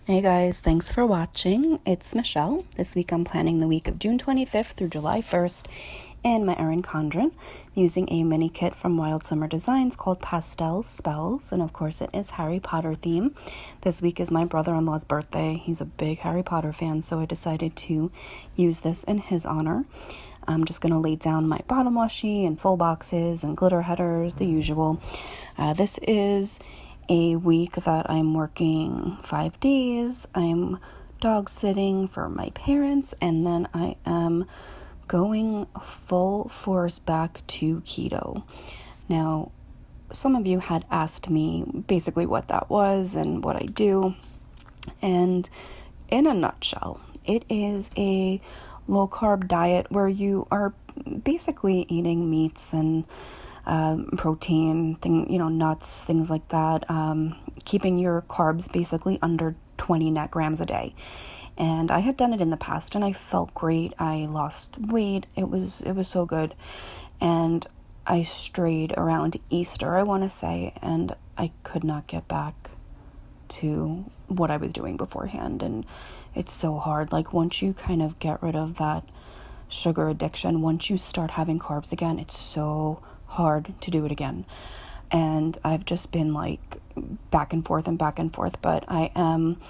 Hey guys, thanks for watching. It's Michelle. This week I'm planning the week of June 25th through July 1st in my Erin Condren. I'm using a mini kit from Wild Summer Designs called Pastel Spells, and of course it is Harry Potter theme. This week is my brother-in-law's birthday. He's a big Harry Potter fan, so I decided to use this in his honor. I'm just going to lay down my bottom washi and full boxes and glitter headers, the usual. This is a week that I'm working 5 days. I'm dog sitting for my parents, and then I am going full force back to keto. Now, some of you had asked me basically what that was and what I do, and in a nutshell, it is a low-carb diet where you are basically eating meats and protein, nuts, things like that, keeping your carbs basically under 20 net grams a day. And I had done it in the past and I felt great. I lost weight. It was so good. And I strayed around Easter, I want to say, and I could not get back to what I was doing beforehand. And it's so hard. Like, once you kind of get rid of that sugar addiction, once you start having carbs again, it's so hard to do it again. And I've just been like back and forth, but I am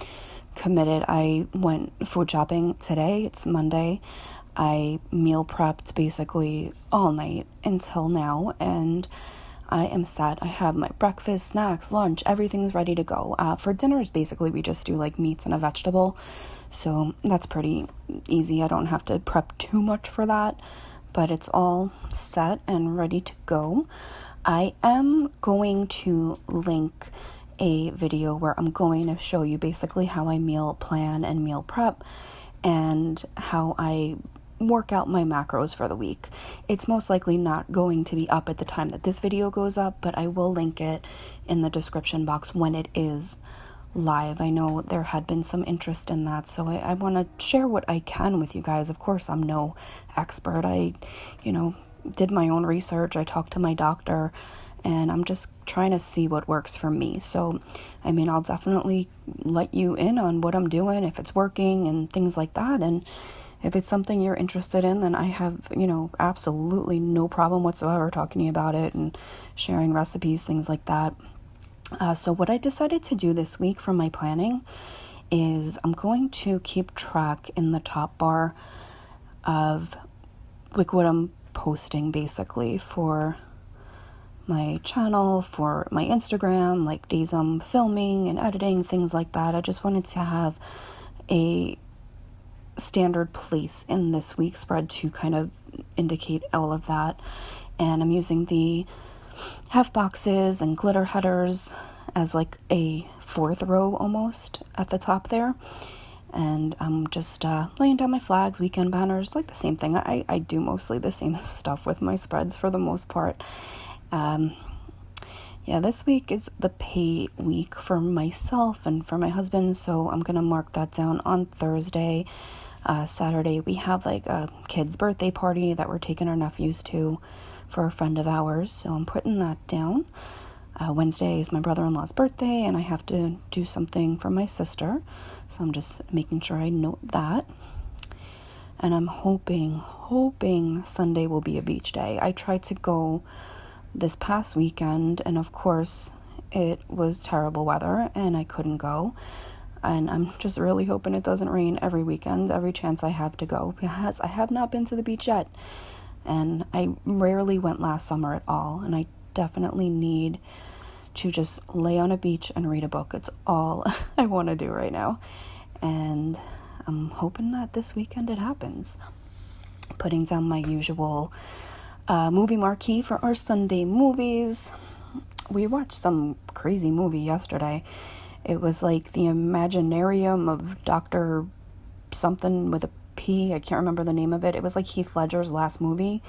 committed. I went food shopping today. It's Monday. I meal prepped basically all night until now, and I am set. I have my breakfast, snacks, lunch, everything's ready to go. For dinners, basically, we just do like meats and a vegetable. So that's pretty easy. I don't have to prep too much for that, but it's all set and ready to go. I am going to link a video where I'm going to show you basically how I meal plan and meal prep and how I work out my macros for the week. It's most likely not going to be up at the time that this video goes up, but I will link it in the description box when it is live. I know there had been some interest in that, so I want to share what I can with you guys. Of course, I'm no expert. I did my own research. I talked to my doctor, and I'm just trying to see what works for me. So, I'll definitely let you in on what I'm doing, if it's working and things like that. And if it's something you're interested in, then I have, absolutely no problem whatsoever talking to you about it and sharing recipes, things like that. So what I decided to do this week for my planning is I'm going to keep track in the top bar of like what I'm posting basically for my channel, for my Instagram, like days I'm filming and editing, things like that. I just wanted to have a standard place in this week's spread to kind of indicate all of that. And I'm using the half boxes and glitter headers as like a fourth row almost at the top there. And I'm just laying down my flags, weekend banners, like the same thing. I do mostly the same stuff with my spreads for the most part. This week is the pay week for myself and for my husband, so I'm gonna mark that down on Thursday. Saturday we have like a kid's birthday party that we're taking our nephews to for a friend of ours, so I'm putting that down. Wednesday is my brother-in-law's birthday, and I have to do something for my sister, so I'm just making sure I note that. And I'm hoping Sunday will be a beach day. I tried to go this past weekend, and of course it was terrible weather and I couldn't go. And I'm just really hoping it doesn't rain every weekend, every chance I have to go, because I have not been to the beach yet. And I rarely went last summer at all, and I definitely need to just lay on a beach and read a book. It's all I want to do right now. And I'm hoping that this weekend it happens. Putting down my usual movie marquee for our Sunday movies. We watched some crazy movie yesterday. It was like the Imaginarium of Dr. something with a P. I can't remember the name of it. It was like Heath Ledger's last movie.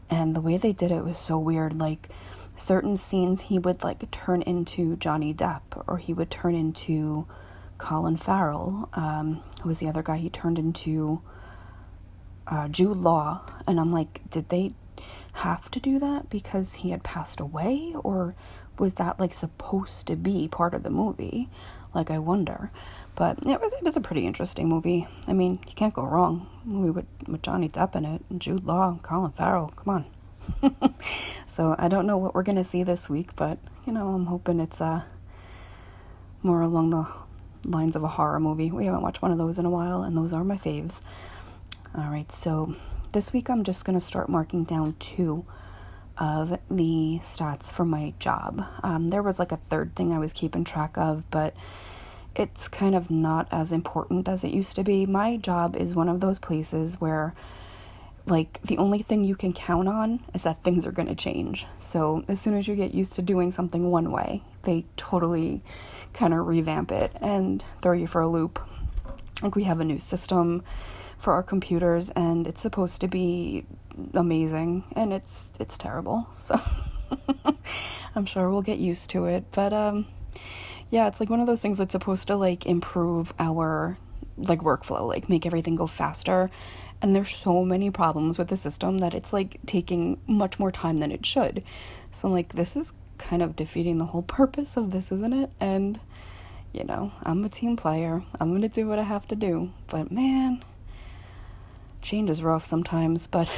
And the way they did it was so weird. Like, certain scenes he would like turn into Johnny Depp, or he would turn into Colin Farrell. Who was the other guy? He turned into Jude Law. And I'm like, did they have to do that because he had passed away, or was that like supposed to be part of the movie? Like, I wonder. But it was a pretty interesting movie. I mean, you can't go wrong. A movie with Johnny Depp in it, and Jude Law, and Colin Farrell. Come on. So I don't know what we're gonna see this week, but I'm hoping it's more along the lines of a horror movie. We haven't watched one of those in a while, and those are my faves. All right, so this week I'm just gonna start marking down 2 of the stats for my job. There was like a third thing I was keeping track of, but it's kind of not as important as it used to be. My job is one of those places where like the only thing you can count on is that things are going to change. So as soon as you get used to doing something one way, they totally kind of revamp it and throw you for a loop. Like, we have a new system for our computers, and it's supposed to be amazing, and it's terrible. So I'm sure we'll get used to it. But yeah, it's like one of those things that's supposed to like improve our like workflow, like make everything go faster. And there's so many problems with the system that it's like taking much more time than it should. So like, this is kind of defeating the whole purpose of this, isn't it? And I'm a team player. I'm gonna do what I have to do. But man, change is rough sometimes. But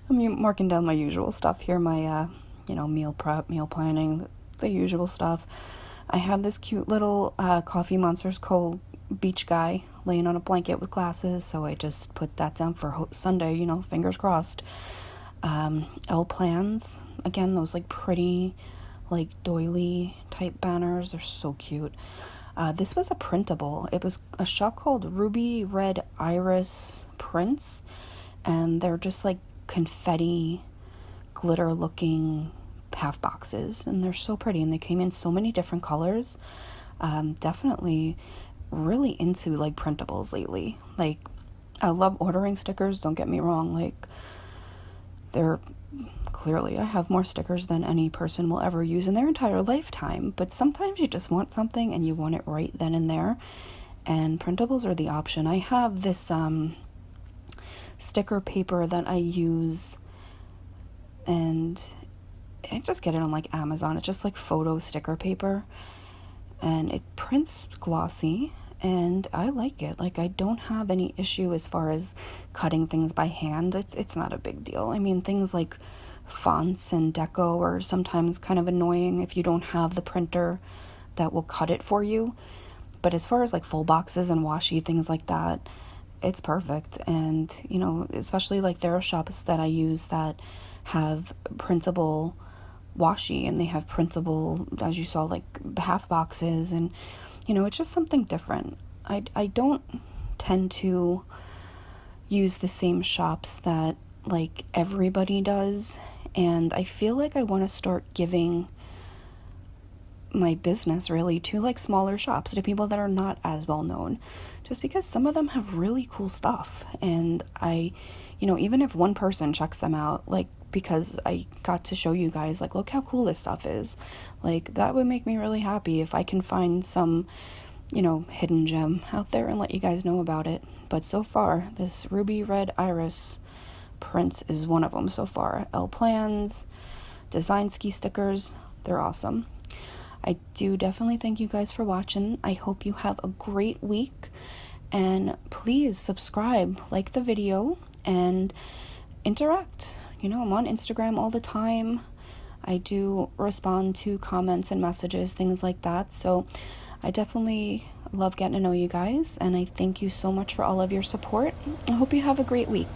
I'm marking down my usual stuff here, my meal prep, meal planning, the usual stuff. I have this cute little Coffee Monsters Co. beach guy laying on a blanket with glasses, so I just put that down for Sunday, fingers crossed. L plans, again, those like pretty like doily type banners, they're so cute. This was a printable. It was a shop called Ruby Red Iris Prints, and they're just like confetti glitter looking half boxes, and they're so pretty, and they came in so many different colors. Definitely really into like printables lately. Like, I love ordering stickers, don't get me wrong. Like, they're clearly, I have more stickers than any person will ever use in their entire lifetime, but sometimes you just want something and you want it right then and there, and printables are the option. I have this sticker paper that I use, and I just get it on like Amazon. It's just like photo sticker paper, and it prints glossy, and I like it. Like, I don't have any issue as far as cutting things by hand. It's not a big deal. I mean, things like fonts and deco are sometimes kind of annoying if you don't have the printer that will cut it for you. But as far as like full boxes and washi, things like that, it's perfect. And, especially like there are shops that I use that have printable washi, and they have printable, as you saw, like half boxes, and it's just something different. I don't tend to use the same shops that like everybody does, and I feel like I want to start giving my business really to like smaller shops, to people that are not as well known, just because some of them have really cool stuff. And I, even if one person checks them out, like, because I got to show you guys, like, look how cool this stuff is, like, that would make me really happy if I can find some, hidden gem out there and let you guys know about it. But so far, this Ruby Red Iris print is one of them so far. L plans, design ski stickers, they're awesome. I do definitely thank you guys for watching. I hope you have a great week, and please subscribe, like the video, and interact. I'm on Instagram all the time. I do respond to comments and messages, things like that. So I definitely love getting to know you guys, and I thank you so much for all of your support. I hope you have a great week.